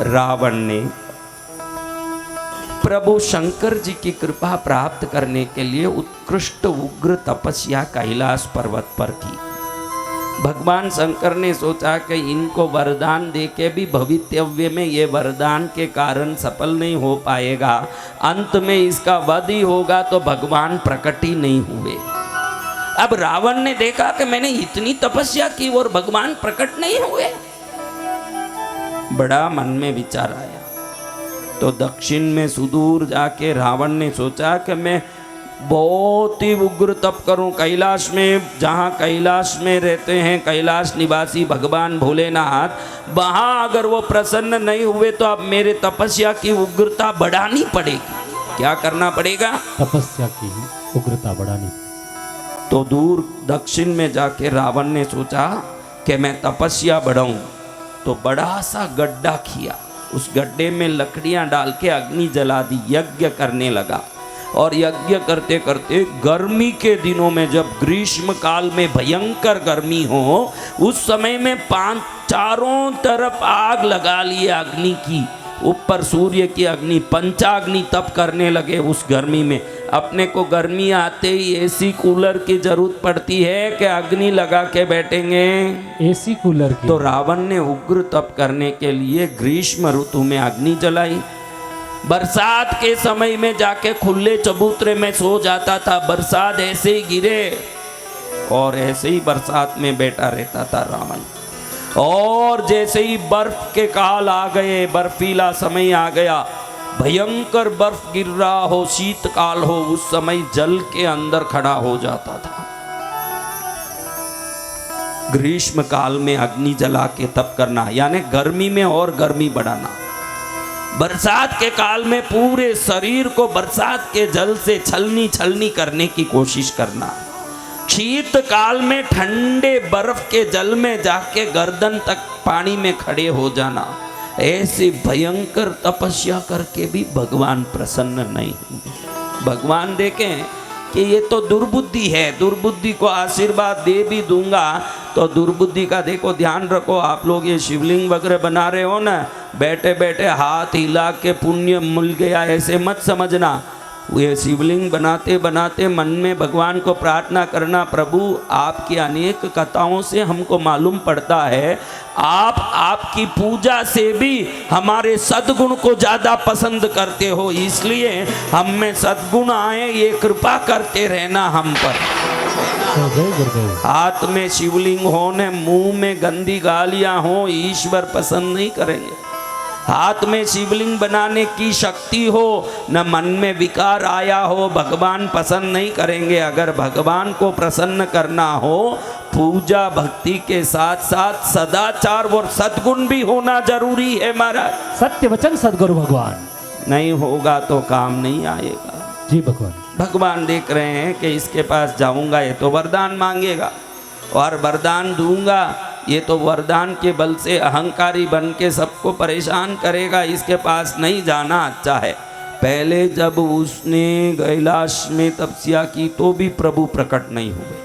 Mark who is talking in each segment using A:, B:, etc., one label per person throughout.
A: रावण ने प्रभु शंकर जी की कृपा प्राप्त करने के लिए उत्कृष्ट उग्र तपस्या कैलाश पर्वत पर की। भगवान शंकर ने सोचा कि इनको वरदान देके भी भवितव्य में ये वरदान के कारण सफल नहीं हो पाएगा, अंत में इसका वध ही होगा, तो भगवान प्रकट ही नहीं हुए। अब रावण ने देखा कि मैंने इतनी तपस्या की और भगवान प्रकट नहीं हुए। बड़ा मन में विचार आया, तो दक्षिण में सुदूर जाके रावण ने सोचा कि मैं बहुत ही उग्र तप करूं कैलाश में, जहाँ कैलाश में रहते हैं कैलाश निवासी भगवान भोलेनाथ, वहाँ अगर वो प्रसन्न नहीं हुए तो अब मेरे तपस्या की उग्रता बढ़ानी पड़ेगी। क्या करना पड़ेगा?
B: तपस्या की उग्रता बढ़ानी।
A: तो दूर दक्षिण में जाके रावण ने सोचा कि मैं तपस्या बढ़ाऊं, तो बड़ा सा गड्ढा किया, उस गड्ढे में लकड़ियां डाल के अग्नि जला दी, यज्ञ करने लगा। और यज्ञ करते करते गर्मी के दिनों में, जब ग्रीष्म काल में भयंकर गर्मी हो, उस समय में चारों तरफ आग लगा लिए अग्नि की, ऊपर सूर्य की अग्नि, पंचाग्नि तप करने लगे उस गर्मी में। अपने को गर्मी आते ही एसी कूलर की जरूरत पड़ती है कि अग्नि लगा के बैठेंगे?
B: एसी कूलर की।
A: तो रावण ने उग्र तप करने के लिए ग्रीष्म ऋतु में अग्नि जलाई। बरसात के समय में जाके खुले चबूतरे में सो जाता था, बरसात ऐसे ही गिरे और ऐसे ही बरसात में बैठा रहता था रावण। और जैसे ही बर्फ के काल आ गए, बर्फीला समय आ गया, भयंकर बर्फ गिर रहा हो, शीतकाल हो, उस समय जल के अंदर खड़ा हो जाता था। ग्रीष्म काल में अग्नि जला के तप करना, यानी गर्मी में और गर्मी बढ़ाना। बरसात के काल में पूरे शरीर को बरसात के जल से छलनी करने की कोशिश करना। शीत काल में ठंडे बर्फ के जल में जाके गर्दन तक पानी में खड़े हो जाना। ऐसी भयंकर तपस्या करके भी भगवान प्रसन्न नहीं हुए। भगवान देखें कि ये तो दुर्बुद्धि है, दुर्बुद्धि को आशीर्वाद दे भी दूंगा तो दुर्बुद्धि का देखो ध्यान रखो। आप लोग ये शिवलिंग वगैरह बना रहे हो ना, बैठे बैठे हाथ हिला के पुण्य मिल गया ऐसे मत समझना। ये शिवलिंग बनाते बनाते मन में भगवान को प्रार्थना करना, प्रभु आपकी अनेक कथाओं से हमको मालूम पड़ता है आप आपकी पूजा से भी हमारे सद्गुण को ज़्यादा पसंद करते हो, इसलिए हम में सद्गुण आए, ये कृपा करते रहना हम पर। हाथ में शिवलिंग हो न मुंह में गंदी गालियां हो, ईश्वर पसंद नहीं करेंगे। हाथ में शिवलिंग बनाने की शक्ति हो न मन में विकार आया हो, भगवान पसंद नहीं करेंगे। अगर भगवान को प्रसन्न करना हो, पूजा भक्ति के साथ साथ सदाचार और सद्गुण भी होना जरूरी है महाराज।
B: सत्य वचन सद्गुरु भगवान। नहीं
A: होगा तो काम नहीं आएगा
B: जी भगवान।
A: भगवान देख रहे हैं कि इसके पास जाऊंगा ये तो वरदान मांगेगा, और वरदान दूंगा ये तो वरदान के बल से अहंकारी बन के सबको परेशान करेगा, इसके पास नहीं जाना अच्छा है। पहले जब उसने कैलाश में तपस्या की तो भी प्रभु प्रकट नहीं हुए।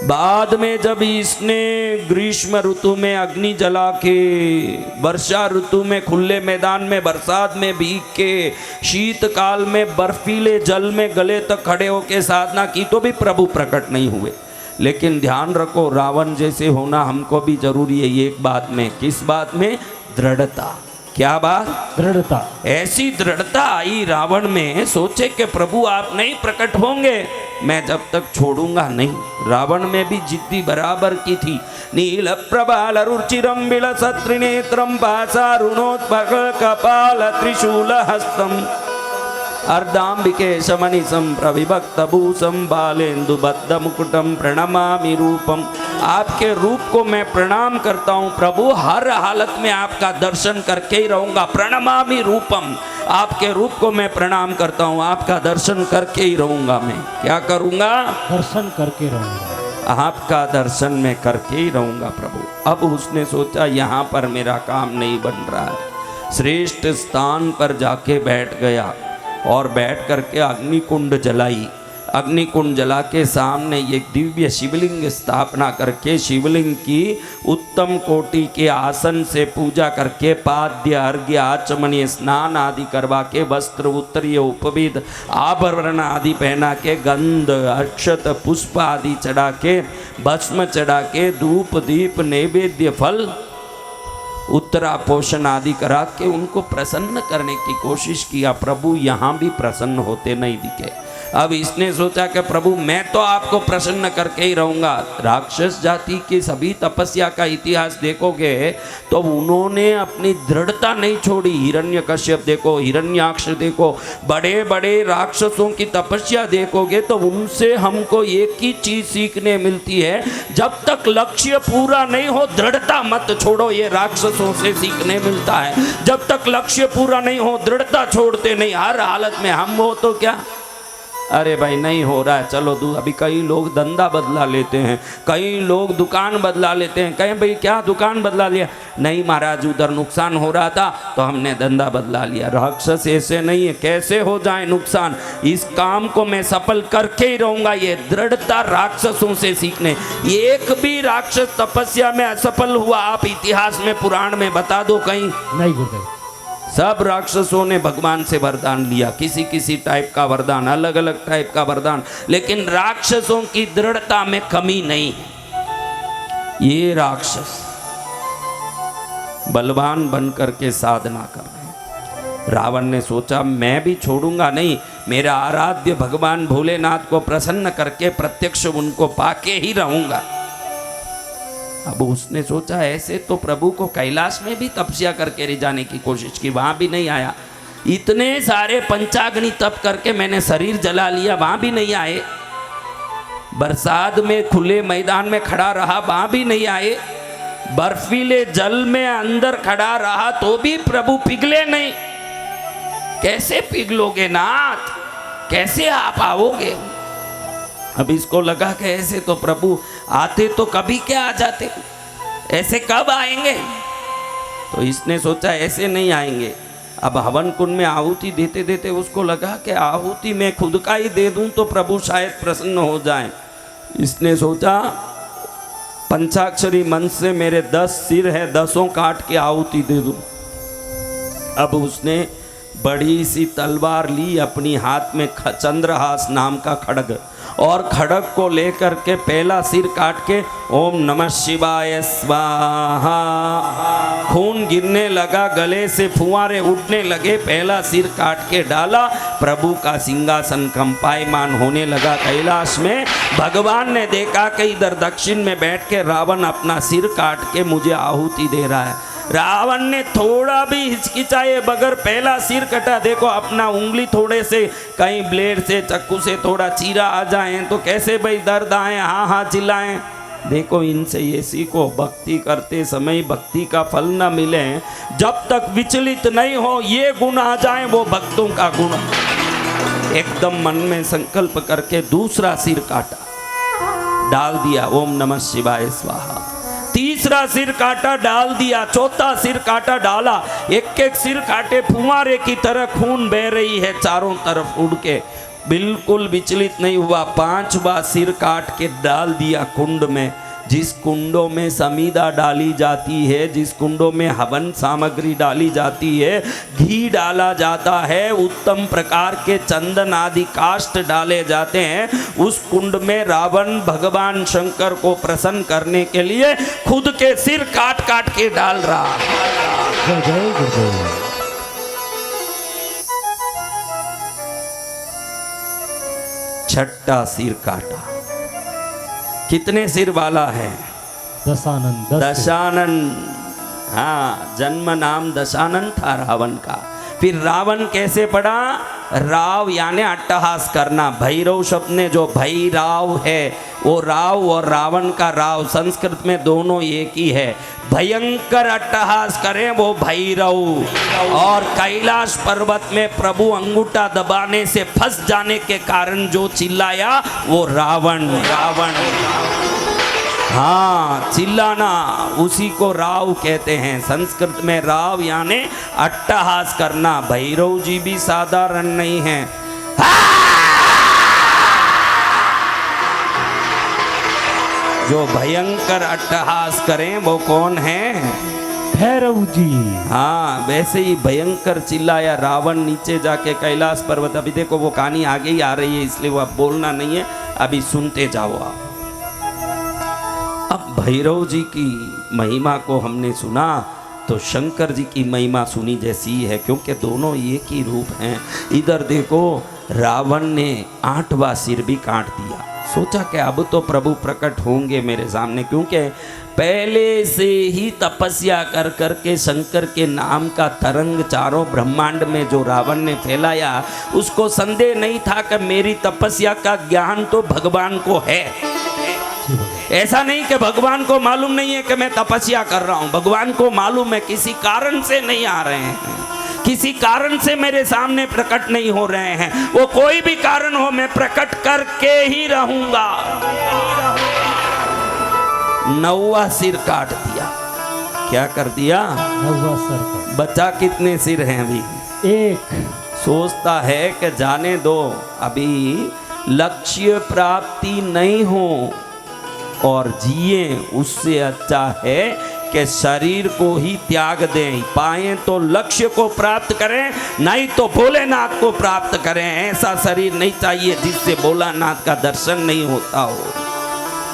A: बाद में जब इसने ग्रीष्म ऋतु में अग्नि जला के, वर्षा ऋतु में खुले मैदान में बरसात में भीग के, शीतकाल में बर्फीले जल में गले तक खड़े होके साधना की तो भी प्रभु प्रकट नहीं हुए। लेकिन ध्यान रखो, रावण जैसे होना हमको भी जरूरी है एक बात में। किस बात में? दृढ़ता। क्या बात?
B: दृढ़ता।
A: ऐसी दृढ़ता आई रावण में, सोचे कि प्रभु आप नहीं प्रकट होंगे, मैं जब तक छोड़ूंगा नहीं। रावण में भी जिद्दी बराबर की थी। नील प्रबाल रुचिरम विलसत् त्रिनेत्रम पाशारुणोत्पल कपाल त्रिशूल हस्तम अर्धांबिके शमनिसं प्रविभक्त भूषं बालेन्दु बद्ध मुकुटम प्रणमामि रूपम। आपके रूप को मैं प्रणाम करता हूँ प्रभु, हर हालत में आपका दर्शन करके ही रहूँगा। प्रणमामि रूपम, आपके रूप को मैं प्रणाम करता हूँ, आपका दर्शन करके ही रहूँगा। मैं क्या करूँगा?
B: दर्शन करके रहूँगा।
A: आपका दर्शन मैं करके ही रहूँगा प्रभु। अब उसने सोचा यहाँ पर मेरा काम नहीं बन रहा है, श्रेष्ठ स्थान पर जाके बैठ गया और बैठ करके अग्नि कुंड जलाई। अग्निकुंड जला के सामने एक दिव्य शिवलिंग स्थापना करके शिवलिंग की उत्तम कोटि के आसन से पूजा करके पाद्य अर्घ्य आचमनीय स्नान आदि करवा के वस्त्र उत्तरीय उपविध आभरण आदि पहना के गंध अक्षत पुष्प आदि चढ़ा के भस्म चढ़ा के धूप दीप नैवेद्य फल उत्तरा पोषण आदि करा के उनको प्रसन्न करने की कोशिश किया। प्रभु यहाँ भी प्रसन्न होते नहीं दिखे। अब इसने सोचा कि प्रभु मैं तो आपको प्रसन्न करके ही रहूँगा। राक्षस जाति की सभी तपस्या का इतिहास देखोगे तो उन्होंने अपनी दृढ़ता नहीं छोड़ी। हिरण्यकश्यप देखो, हिरण्याक्ष देखो, बड़े बड़े राक्षसों की तपस्या देखोगे तो उनसे हमको एक ही चीज सीखने मिलती है, जब तक लक्ष्य पूरा नहीं हो दृढ़ता मत छोड़ो। ये राक्षसों से सीखने मिलता है, जब तक लक्ष्य पूरा नहीं हो दृढ़ता छोड़ते नहीं। हर हालत में हम हो तो क्या, अरे भाई नहीं हो रहा है चलो अभी कई लोग धंधा बदला लेते हैं, कई लोग दुकान बदला लेते हैं। कहें भाई क्या दुकान बदला लिया? नहीं महाराज उधर नुकसान हो रहा था तो हमने धंधा बदला लिया। राक्षस ऐसे नहीं है, कैसे हो जाए नुकसान, इस काम को मैं सफल करके ही रहूंगा। ये दृढ़ता राक्षसों से सीखने। एक भी राक्षस तपस्या में असफल हुआ आप इतिहास में पुराण में बता दो कहीं?
B: नहीं गुरुदेव।
A: सब राक्षसों ने भगवान से वरदान लिया, किसी किसी टाइप का वरदान, अलग अलग टाइप का वरदान, लेकिन राक्षसों की दृढ़ता में कमी नहीं। ये राक्षस बलवान बनकर के साधना कर रहे हैं। रावण ने सोचा मैं भी छोड़ूंगा नहीं, मेरा आराध्य भगवान भोलेनाथ को प्रसन्न करके प्रत्यक्ष उनको पाके ही रहूंगा। अब उसने सोचा ऐसे तो प्रभु को कैलाश में भी तपस्या करके ले जाने की कोशिश की, वहां भी नहीं आया। इतने सारे पंचाग्नि तप करके मैंने शरीर जला लिया, वहां भी नहीं आए। बरसात में खुले मैदान में खड़ा रहा, वहां भी नहीं आए। बर्फीले जल में अंदर खड़ा रहा तो भी प्रभु पिघले नहीं। कैसे पिघलोगे नाथ, कैसे आप आओगे? अब इसको लगा कि ऐसे तो प्रभु आते तो कभी क्या आ जाते, ऐसे कब आएंगे? तो इसने सोचा ऐसे नहीं आएंगे। अब हवन कुंड में आहुति देते देते उसको लगा कि आहुति मैं खुद का ही दे दूं तो प्रभु शायद प्रसन्न हो जाए। इसने सोचा पंचाक्षरी मंत्र से मेरे 10 सिर है, 10 काट के आहुति दे दूं। अब उसने बड़ी सी तलवार ली अपनी हाथ में, चंद्रहास नाम का खड्ग, और खड्ग को लेकर के पहला सिर काट के ओम नमः शिवाय स्वाहा, खून गिरने लगा, गले से फुहारे उठने लगे, पहला सिर काट के डाला। प्रभु का सिंहासन कंपायमान होने लगा कैलाश में। भगवान ने देखा कि इधर दक्षिण में बैठ के रावण अपना सिर काट के मुझे आहुति दे रहा है। रावण ने थोड़ा भी हिचकिचाए बगैर पहला सिर कटा। देखो अपना उंगली थोड़े से कहीं ब्लेड से चक्कू से थोड़ा चीरा आ जाए तो कैसे भाई दर्द आए, हाँ हाँ चिल्लाएं। देखो इनसे ये सीखो, भक्ति करते समय भक्ति का फल न मिले जब तक विचलित नहीं हो, ये गुण आ जाए वो भक्तों का गुण। एकदम मन में संकल्प करके दूसरा सिर काटा, डाल दिया ओम नमः शिवाय स्वाहा। तीसरा सिर काटा, डाल दिया। चौथा सिर काटा, डाला। एक एक सिर काटे फुहारे की तरह खून बह रही है चारों तरफ उड़ के, बिल्कुल विचलित नहीं हुआ। 5वां सिर काट के डाल दिया कुंड में। जिस कुंडों में समीदा डाली जाती है, जिस कुंडों में हवन सामग्री डाली जाती है, घी डाला जाता है, उत्तम प्रकार के चंदन आदि काष्ठ डाले जाते हैं, उस कुंड में रावण भगवान शंकर को प्रसन्न करने के लिए खुद के सिर काट काट के डाल रहा।
B: जय जय गुरुदेव।
A: छठा सिर काटा। कितने सिर वाला है?
B: दशानन।
A: दशानन। हाँ, जन्म नाम दशानन था रावण का। फिर रावण कैसे पड़ा? राव यानी अट्टहास करना। भैरव शब्द ने जो भैराव है वो राव और रावण का राव संस्कृत में दोनों एक ही है। भयंकर अट्टहास करें वो भैरव। और कैलाश पर्वत में प्रभु अंगूठा दबाने से फंस जाने के कारण जो चिल्लाया वो रावण। रावण हाँ, चिल्लाना उसी को राव कहते हैं। संस्कृत में राव यानी अट्टहास करना। भैरव जी भी साधारण नहीं है। जो भयंकर अट्टहास करें वो कौन है?
B: भैरव जी।
A: हाँ, वैसे ही भयंकर चिल्लाया रावण नीचे जाके कैलाश पर्वत। अभी देखो वो कहानी आगे ही आ रही है, इसलिए वो अब बोलना नहीं है, अभी सुनते जाओ आप। अब भैरव जी की महिमा को हमने सुना तो शंकर जी की महिमा सुनी जैसी ही है, क्योंकि दोनों एक ही रूप हैं। इधर देखो रावण ने 8वां सिर भी काट दिया। सोचा कि अब तो प्रभु प्रकट होंगे मेरे सामने, क्योंकि पहले से ही तपस्या कर कर के शंकर के नाम का तरंग चारों ब्रह्मांड में जो रावण ने फैलाया, उसको संदेह नहीं था कि मेरी तपस्या का ज्ञान तो भगवान को है। ऐसा नहीं कि भगवान को मालूम नहीं है कि मैं तपस्या कर रहा हूं, भगवान को मालूम है किसी कारण से नहीं आ रहे हैं, किसी कारण से मेरे सामने प्रकट नहीं हो रहे हैं। वो कोई भी कारण हो, मैं प्रकट करके ही रहूंगा। 9वां सिर काट दिया। क्या कर दिया?
B: 9वां सर का।
A: बचा कितने सिर हैं अभी?
B: 1।
A: सोचता है कि जाने दो, अभी लक्ष्य प्राप्ति नहीं हो और जिए, उससे अच्छा है कि शरीर को ही त्याग दें। पाए तो लक्ष्य को प्राप्त करें, नहीं तो भोलेनाथ को प्राप्त करें। ऐसा शरीर नहीं चाहिए जिससे भोलानाथ का दर्शन नहीं होता हो।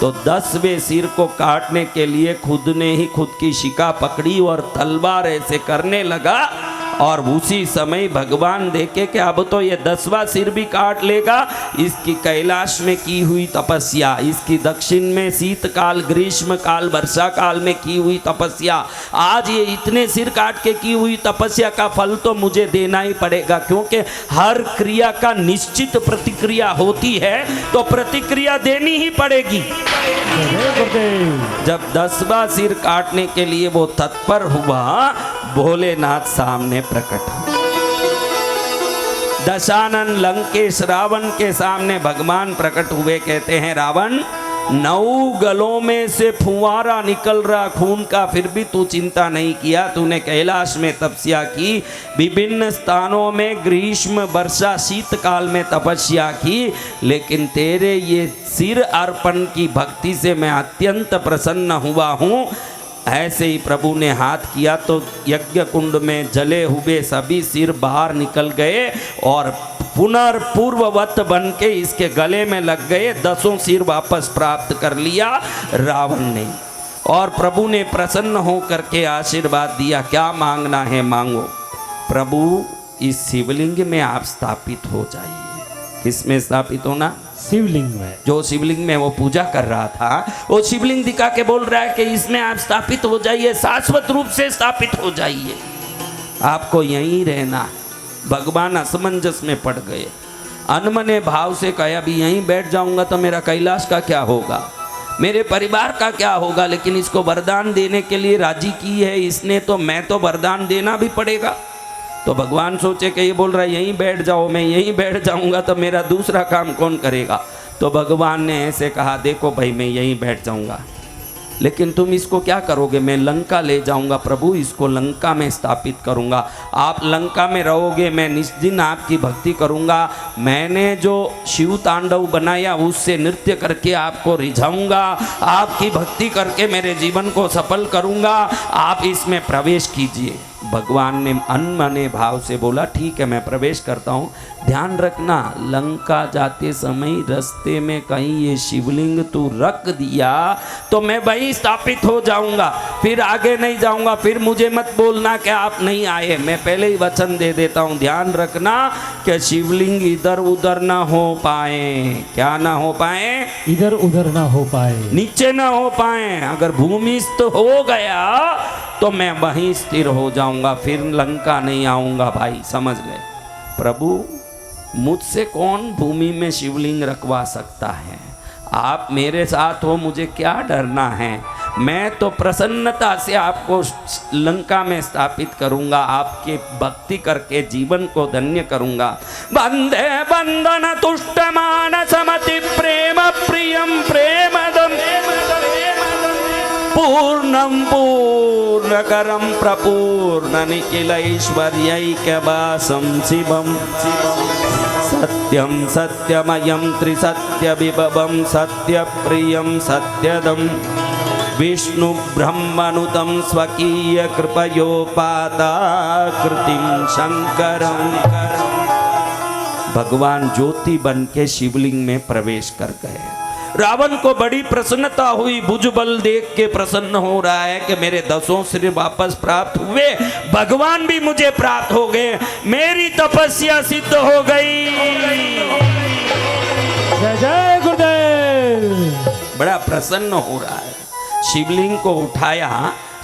A: तो 10वें सिर को काटने के लिए खुद ने ही खुद की शिका पकड़ी और तलवार ऐसे करने लगा, और उसी समय भगवान देखे कि अब तो ये 10वां सिर भी काट लेगा। इसकी कैलाश में की हुई तपस्या, इसकी दक्षिण में शीतकाल, ग्रीष्म काल, वर्षा काल में की हुई तपस्या, आज ये इतने सिर काट के की हुई तपस्या का फल तो मुझे देना ही पड़ेगा, क्योंकि हर क्रिया का निश्चित प्रतिक्रिया होती है, तो प्रतिक्रिया देनी ही पड़ेगी। जब 10वां सिर काटने के लिए वो तत्पर हुआ, भोलेनाथ सामने प्रकट हुए। दशानन लंकेश रावण के सामने भगवान प्रकट हुए। कहते हैं रावण, 9 गलों में से फुवारा निकल रहा खून का, फिर भी तू चिंता नहीं किया। तूने कैलाश में तपस्या की, विभिन्न स्थानों में ग्रीष्म वर्षा शीतकाल में तपस्या की, लेकिन तेरे ये सिर अर्पण की भक्ति से मैं अत्यंत प्रसन्न हुआ हूँ। ऐसे ही प्रभु ने हाथ किया तो यज्ञ कुंड में जले हुए सभी सिर बाहर निकल गए और पुनर्पूर्ववत बन के इसके गले में लग गए। 10 सिर वापस प्राप्त कर लिया रावण ने, और प्रभु ने प्रसन्न होकर के आशीर्वाद दिया। क्या मांगना है मांगो। प्रभु इस शिवलिंग में आप स्थापित हो जाइए। किसमें स्थापित होना?
B: शिवलिंग में।
A: जो शिवलिंग में वो पूजा कर रहा था, वो शिवलिंग दिखा के बोल रहा है कि इसमें आप स्थापित हो जाइए, शाश्वत रूप से स्थापित हो जाइए, आपको यहीं रहना। भगवान असमंजस में पड़ गए। अनमने भाव से कहा भी यहीं बैठ जाऊंगा तो मेरा कैलाश का क्या होगा, मेरे परिवार का क्या होगा। लेकिन इसको वरदान देने के लिए राजी की है इसने, तो मैं तो वरदान देना भी पड़ेगा। तो भगवान सोचे कि ये बोल रहा है यहीं बैठ जाओ, मैं यहीं बैठ जाऊंगा तो मेरा दूसरा काम कौन करेगा। तो भगवान ने ऐसे कहा, देखो भाई मैं यहीं बैठ जाऊंगा, लेकिन तुम इसको क्या करोगे? मैं लंका ले जाऊंगा प्रभु, इसको लंका में स्थापित करूंगा। आप लंका में रहोगे, मैं निस्दिन आपकी भक्ति करूंगा। मैंने जो शिव तांडव बनाया उससे नृत्य करके आपको रिझाऊंगा, आपकी भक्ति करके मेरे जीवन को सफल करूंगा। आप इसमें प्रवेश कीजिए। भगवान ने अनमने भाव से बोला, ठीक है मैं प्रवेश करता हूँ। ध्यान रखना, लंका जाते समय रास्ते में कहीं ये शिवलिंग तू रख दिया तो मैं वहीं स्थापित हो जाऊंगा, फिर आगे नहीं जाऊंगा। फिर मुझे मत बोलना कि आप नहीं आए, मैं पहले ही वचन दे देता हूँ। ध्यान रखना कि शिवलिंग इधर उधर ना हो पाए। क्या ना हो पाए?
B: इधर उधर ना हो पाए,
A: नीचे ना हो पाए। अगर भूमिस्थ हो गया तो मैं वहीं स्थिर हो जाऊंगा, फिर लंका नहीं आऊंगा। भाई समझ ले, प्रभु मुझसे कौन भूमि में शिवलिंग रखवा सकता है? आप मेरे साथ हो, मुझे क्या डरना है। मैं तो प्रसन्नता से आपको लंका में स्थापित करूंगा, आपके भक्ति करके जीवन को धन्य करूंगा। बंदे बंधन तुष्ट मानसमति प्रेम प्रियम प्रेमदम पूर्णम पूर्णकरम प्रपूर्ण निखिल ऐश्वर्यैकवासं शिवम सत्यं सत्यमयं त्रिसत्यविभवं सत्यप्रियं सत्यदं विष्णु ब्रह्मनुतं स्वकीय कृपयोपादाकृतिं शंकरं। भगवान ज्योति बन के शिवलिंग में प्रवेश कर गए। रावण को बड़ी प्रसन्नता हुई, भुजबल देख के प्रसन्न हो रहा है कि मेरे 10 सिर वापस प्राप्त हुए, भगवान भी मुझे प्राप्त हो गए, मेरी तपस्या सिद्ध हो गई।
B: जय जय गुरुदेव।
A: बड़ा प्रसन्न हो रहा है। शिवलिंग को उठाया,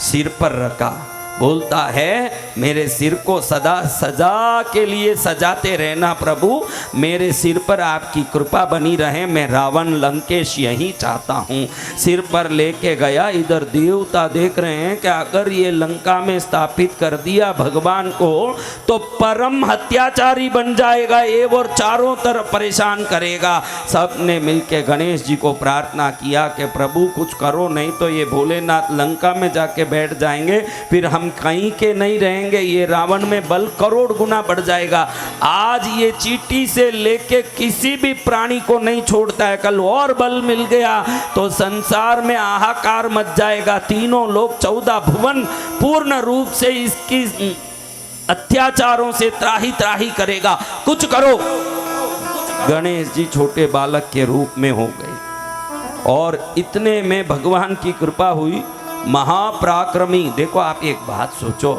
A: सिर पर रखा, बोलता है मेरे सिर को सदा सजा के लिए सजाते रहना प्रभु, मेरे सिर पर आपकी कृपा बनी रहे, मैं रावण लंकेश यही चाहता हूँ। सिर पर लेके गया, इधर देवता देख रहे हैं कि अगर ये लंका में स्थापित कर दिया भगवान को तो परम हत्याचारी बन जाएगा ये और चारों तरफ परेशान करेगा। सबने मिलके गणेश जी को प्रार्थना किया कि प्रभु कुछ करो, नहीं तो ये भोलेनाथ लंका में जाके बैठ जाएंगे, फिर हम कहीं के नहीं रहेंगे, ये रावण में बल करोड़ गुना बढ़ जाएगा। आज ये चींटी से लेके किसी भी प्राणी को नहीं छोड़ता है, कल और बल मिल गया तो संसार में हाहाकार मच जाएगा। तीनों लोग 14 भुवन पूर्ण रूप से इसकी अत्याचारों से त्राही त्राही करेगा, कुछ करो। गणेश जी छोटे बालक के रूप में हो गए और इतने में भगवान की कृपा हुई, महापराक्रमी। देखो आप एक बात सोचो,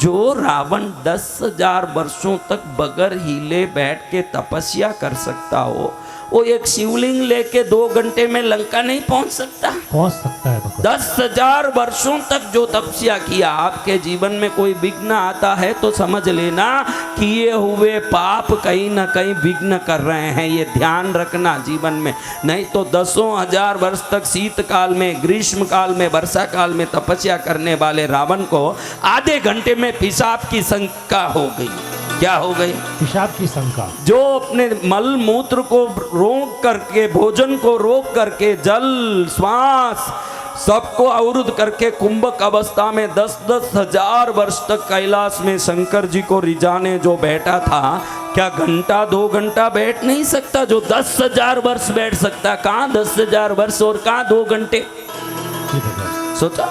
A: जो रावण 10,000 वर्षों तक बगैर हिले बैठ के तपस्या कर सकता हो, वो एक शिवलिंग लेके 2 घंटे में लंका नहीं पहुंच सकता?
B: पहुंच सकता है भगवान।
A: 10,000 वर्षों तक जो तपस्या किया, आपके जीवन में कोई विघ्न आता है तो समझ लेना किए हुए पाप कहीं ना कहीं विघ्न कर रहे हैं, ये ध्यान रखना जीवन में। नहीं तो 10,000 वर्ष तक शीतकाल में, ग्रीष्म काल में, वर्षा काल में तपस्या करने वाले रावण को आधे घंटे में पेशाब की शंका हो गई। क्या हो गई?
B: पेशाब की शंका।
A: जो अपने मल मूत्र को रोक करके, भोजन को रोक करके, जल श्वास सबको अवरुद्ध करके कुंभक अवस्था में 10-10 हजार वर्ष तक कैलाश में शंकर जी को रिझाने जो बैठा था, क्या घंटा 2 घंटा बैठ नहीं सकता? जो 10,000 वर्ष बैठ सकता, कहाँ 10,000 वर्ष और कहाँ 2 घंटे? सोचा,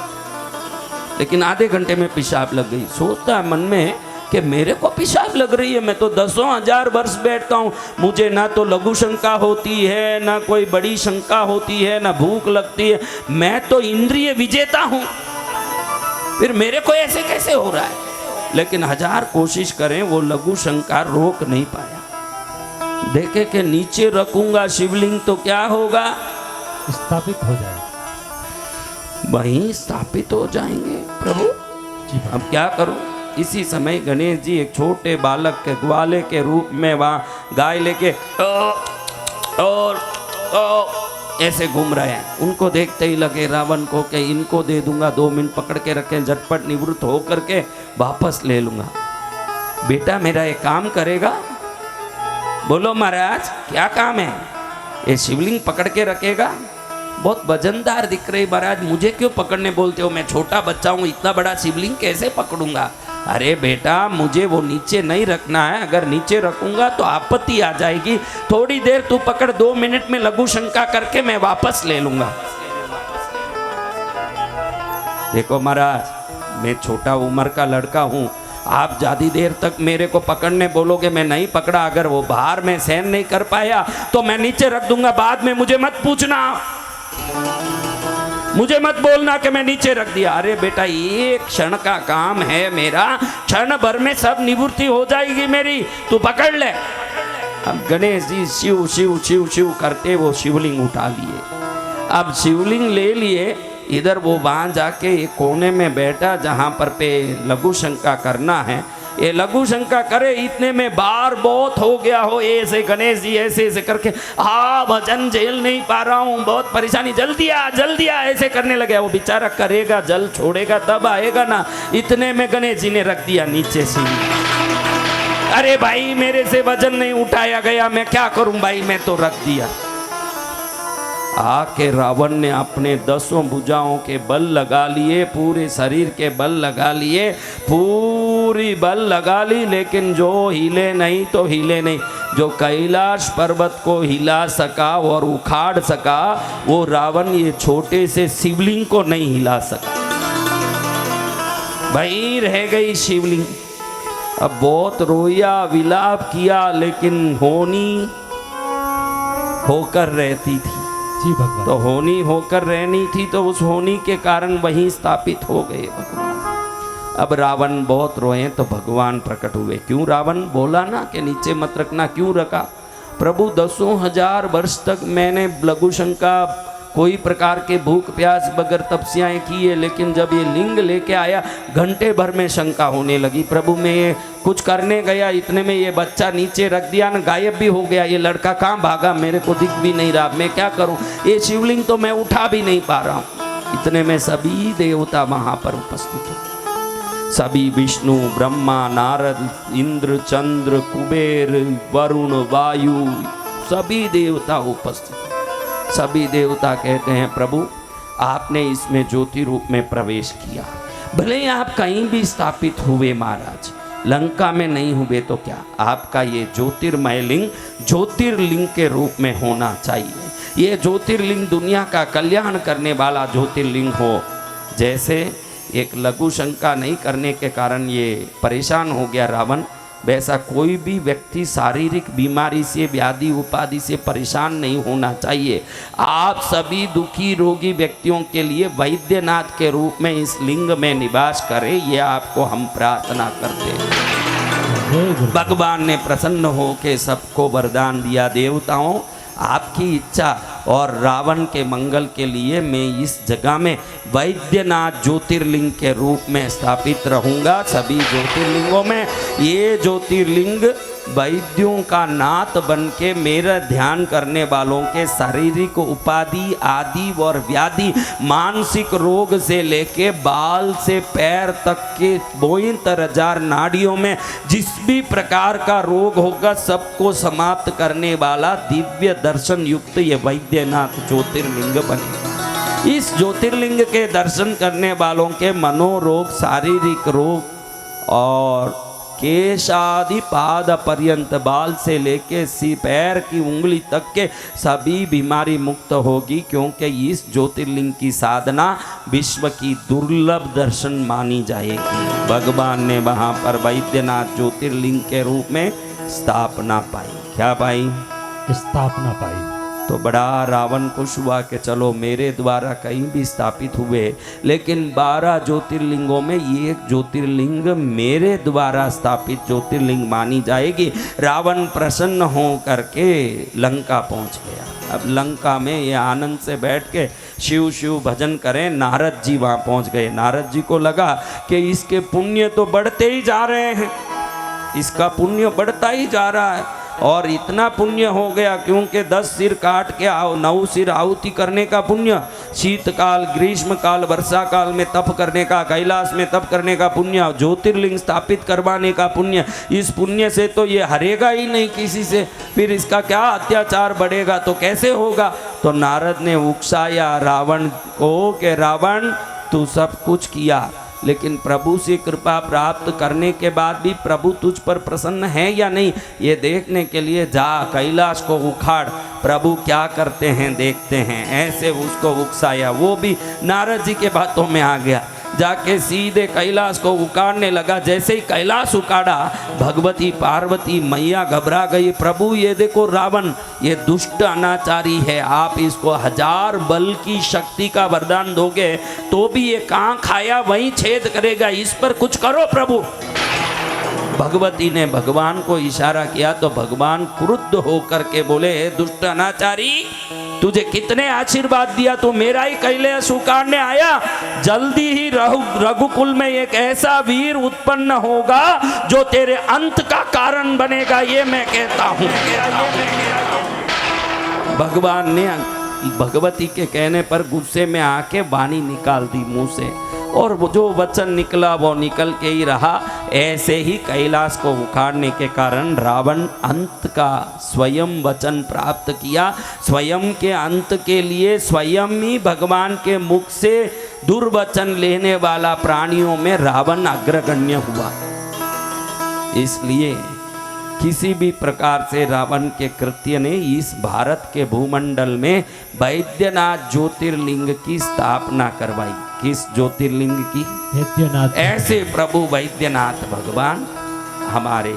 A: लेकिन आधे घंटे में पेशाब लग गई। सोचता है मन में कि मेरे को पेशाब लग रही है, मैं तो 10,000 वर्ष बैठता हूँ, मुझे ना तो लघु शंका होती है, ना कोई बड़ी शंका होती है, ना भूख लगती है, मैं तो इंद्रिय विजेता हूँ, फिर मेरे को ऐसे कैसे हो रहा है? लेकिन 1000 कोशिश करें वो लघु शंका रोक नहीं पाया। देखे कि नीचे रखूंगा शिवलिंग तो क्या होगा?
B: स्थापित हो जाएगा,
A: वहीं स्थापित हो जाएंगे प्रभु। अब क्या करूं? इसी समय गणेश जी एक छोटे बालक के ग्वाले के रूप में वहाँ गाय लेके और ऐसे घूम रहे हैं। उनको देखते ही लगे रावण को कि इनको दे दूंगा, 2 मिनट पकड़ के रखें, झटपट निवृत्त हो करके वापस ले लूंगा। बेटा मेरा एक काम करेगा? बोलो महाराज क्या काम है? ये शिवलिंग पकड़ के रखेगा? बहुत वजनदार दिख रही महाराज, मुझे क्यों पकड़ने बोलते हो? मैं छोटा बच्चा हूँ, इतना बड़ा शिवलिंग कैसे पकड़ूंगा? अरे बेटा मुझे वो नीचे नहीं रखना है, अगर नीचे रखूंगा तो आपत्ति आ जाएगी। थोड़ी देर तू पकड़, 2 मिनट में लघु शंका करके मैं वापस ले लूंगा। देखो महाराज मैं छोटा उम्र का लड़का हूँ, आप ज़्यादा देर तक मेरे को पकड़ने बोलोगे, मैं नहीं पकड़ा, अगर वो बाहर में सहन नहीं कर पाया तो मैं नीचे रख दूंगा, बाद में मुझे मत पूछना, मुझे मत बोलना कि मैं नीचे रख दिया। अरे बेटा 1 क्षण का काम है मेरा, क्षण भर में सब निवृत्ति हो जाएगी मेरी, तू पकड़ ले। अब गणेश जी शिव शिव शिव शिव करते वो शिवलिंग उठा लिए। अब शिवलिंग ले लिए, इधर वो वहाँ जाके एक कोने में बैठा जहाँ पर पे लघु शंका करना है। ये लघु शंका करे, इतने में बार बहुत हो गया हो, ऐसे गणेश जी ऐसे ऐसे करके वजन झेल नहीं पा रहा हूँ, बहुत परेशानी, जल्दी आ ऐसे करने लगे। वो बेचारा करेगा, जल छोड़ेगा तब आएगा ना। इतने में गणेश जी ने रख दिया नीचे से। अरे भाई मेरे से वजन नहीं उठाया गया, मैं क्या करूं भाई, मैं तो रख दिया। आके रावण ने अपने 10 भुजाओं के बल लगा लिए, पूरे शरीर के बल लगा लिए, पूरी बल लगा ली, लेकिन जो हिले नहीं तो हिले नहीं। जो कैलाश पर्वत को हिला सका और उखाड़ सका, वो रावण ये छोटे से शिवलिंग को नहीं हिला सका। वहीं रह गई शिवलिंग। अब बहुत रोया, विलाप किया, लेकिन होनी होकर रहती थी।
B: जी भगवान।
A: तो होनी होकर रहनी थी, तो उस होनी के कारण वहीं स्थापित हो गए भगवान। अब रावण बहुत रोए तो भगवान प्रकट हुए। क्यों रावण बोला ना कि नीचे मत रखना, क्यों रखा? प्रभु 10,000 वर्ष तक मैंने लघु शंका, कोई प्रकार के भूख प्यास बगैर तपस्याएं की है, लेकिन जब ये लिंग लेके आया घंटे भर में शंका होने लगी। प्रभु मैं ये कुछ करने गया, इतने में ये बच्चा नीचे रख दिया ना, गायब भी हो गया। ये लड़का कहाँ भागा, मेरे को दिख भी नहीं रहा, मैं क्या करूं? ये शिवलिंग तो मैं उठा भी नहीं पा रहा हूं। इतने में सभी देवता वहां पर उपस्थित हो, सभी विष्णु, ब्रह्मा, नारद, इंद्र, चंद्र, कुबेर, वरुण, वायु, सभी देवता उपस्थित। सभी देवता कहते हैं प्रभु आपने इसमें ज्योति रूप में प्रवेश किया, भले ही आप कहीं भी स्थापित हुए महाराज, लंका में नहीं हुए तो क्या, आपका ये ज्योतिर्मय लिंग ज्योतिर्लिंग के रूप में होना चाहिए। ये ज्योतिर्लिंग दुनिया का कल्याण करने वाला ज्योतिर्लिंग हो। जैसे एक लघु शंका नहीं करने के कारण ये परेशान हो गया रावण, वैसा कोई भी व्यक्ति शारीरिक बीमारी से, व्याधि उपाधि से परेशान नहीं होना चाहिए। आप सभी दुखी रोगी व्यक्तियों के लिए वैद्यनाथ के रूप में इस लिंग में निवास करें, ये आपको हम प्रार्थना करते हैं। भगवान ने प्रसन्न होकर सबको वरदान दिया, देवताओं आपकी इच्छा और रावण के मंगल के लिए मैं इस जगह में वैद्यनाथ ज्योतिर्लिंग के रूप में स्थापित रहूंगा। सभी ज्योतिर्लिंगों में ये ज्योतिर्लिंग वैद्यों का नाथ बन के मेरा ध्यान करने वालों के शारीरिक उपाधि आदि और व्याधि, मानसिक रोग से लेके बाल से पैर तक के 72,000 नाड़ियों में जिस भी प्रकार का रोग होगा सबको समाप्त करने वाला दिव्य दर्शन युक्त ये वैद्यनाथ ज्योतिर्लिंग बने। इस ज्योतिर्लिंग के दर्शन करने वालों के मनोरोग, शारीरिक रोग और केशादि पाद पर्यंत, बाल से लेके पैर की उंगली तक के सभी बीमारी मुक्त होगी, क्योंकि इस ज्योतिर्लिंग की साधना विश्व की दुर्लभ दर्शन मानी जाएगी। भगवान ने वहाँ पर वैद्यनाथ ज्योतिर्लिंग के रूप में स्थापना पाई। क्या पाई?
B: स्थापना पाई।
A: तो बड़ा रावण खुश हुआ कि चलो मेरे द्वारा कहीं भी स्थापित हुए, लेकिन 12 ज्योतिर्लिंगों में ये एक ज्योतिर्लिंग मेरे द्वारा स्थापित ज्योतिर्लिंग मानी जाएगी। रावण प्रसन्न हो करके लंका पहुंच गया। अब लंका में ये आनंद से बैठ के शिव शिव भजन करें। नारद जी वहाँ पहुंच गए। नारद जी को लगा कि इसके पुण्य तो बढ़ते ही जा रहे हैं, इसका पुण्य बढ़ता ही जा रहा है, और इतना पुण्य हो गया क्योंकि 10 सिर काट के 9 सिर आहुति करने का पुण्य, शीतकाल, ग्रीष्म काल, वर्षा काल में तप करने का, कैलाश में तप करने का पुण्य, ज्योतिर्लिंग स्थापित करवाने का पुण्य। इस पुण्य से तो ये हरेगा ही नहीं किसी से, फिर इसका क्या अत्याचार बढ़ेगा, तो कैसे होगा? तो नारद ने उकसाया रावण को कि रावण तू सब कुछ किया, लेकिन प्रभु से कृपा प्राप्त करने के बाद भी प्रभु तुझ पर प्रसन्न है या नहीं, ये देखने के लिए जा, कैलाश को उखाड़, प्रभु क्या करते हैं देखते हैं। ऐसे उसको उकसाया। वो भी नारद जी के बातों में आ गया, जाके सीधे कैलाश को उखाड़ने लगा। जैसे ही कैलाश उखाड़ा, भगवती पार्वती मैया घबरा गई। प्रभु ये देखो रावण ये दुष्ट अनाचारी है, आप इसको 1000 बल की शक्ति का वरदान दोगे तो भी ये कहाँ खाया वहीं छेद करेगा, इस पर कुछ करो प्रभु। भगवती ने भगवान को इशारा किया तो भगवान क्रुद्ध होकर के बोले, हे दुष्ट अनाचारी, तुझे कितने आशीर्वाद दिया, तू मेरा ही कैलाश उखाड़ने आया। जल्दी ही रघुकुल में एक ऐसा वीर उत्पन्न होगा जो तेरे अंत का कारण बनेगा, ये मैं कहता हूँ। भगवान ने भगवती के कहने पर गुस्से में आके वाणी निकाल दी मुंह से और वो जो वचन निकला वो निकल के ही रहा। ऐसे ही कैलाश को उखाड़ने के कारण रावण अंत का स्वयं वचन प्राप्त किया। स्वयं के अंत के लिए स्वयं ही भगवान के मुख से दुर्वचन लेने वाला प्राणियों में रावण अग्रगण्य हुआ। इसलिए किसी भी प्रकार से रावण के कृत्य ने इस भारत के भूमंडल में वैद्यनाथ ज्योतिर्लिंग की स्थापना करवाई। किस ज्योतिर्लिंग की?
B: वैद्यनाथ।
A: ऐसे प्रभु वैद्यनाथ भगवान हमारे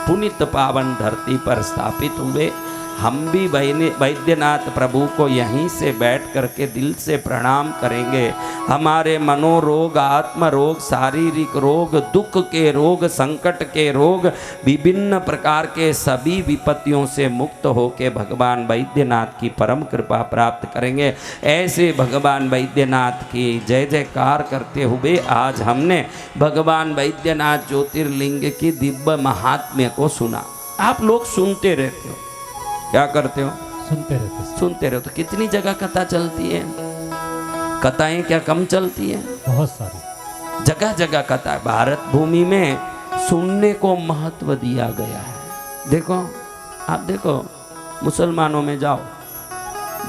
A: पुनित पावन धरती पर स्थापित हुए। हम भी वैद्यनाथ प्रभु को यहीं से बैठ करके दिल से प्रणाम करेंगे। हमारे मनोरोग, आत्म रोग, शारीरिक रोग, दुख के रोग, संकट के रोग, विभिन्न प्रकार के सभी विपत्तियों से मुक्त होके भगवान वैद्यनाथ की परम कृपा प्राप्त करेंगे। ऐसे भगवान वैद्यनाथ की जय जयकार करते हुए आज हमने भगवान वैद्यनाथ ज्योतिर्लिंग की दिव्य महात्म्य को सुना। आप लोग सुनते रहते हो, क्या करते हो? सुनते रहते हो। कितनी जगह कथा चलती है? कथाएं क्या कम चलती है?
B: बहुत सारी
A: जगह जगह कथा है। भारत भूमि में सुनने को महत्व दिया गया है। देखो, आप देखो मुसलमानों में जाओ,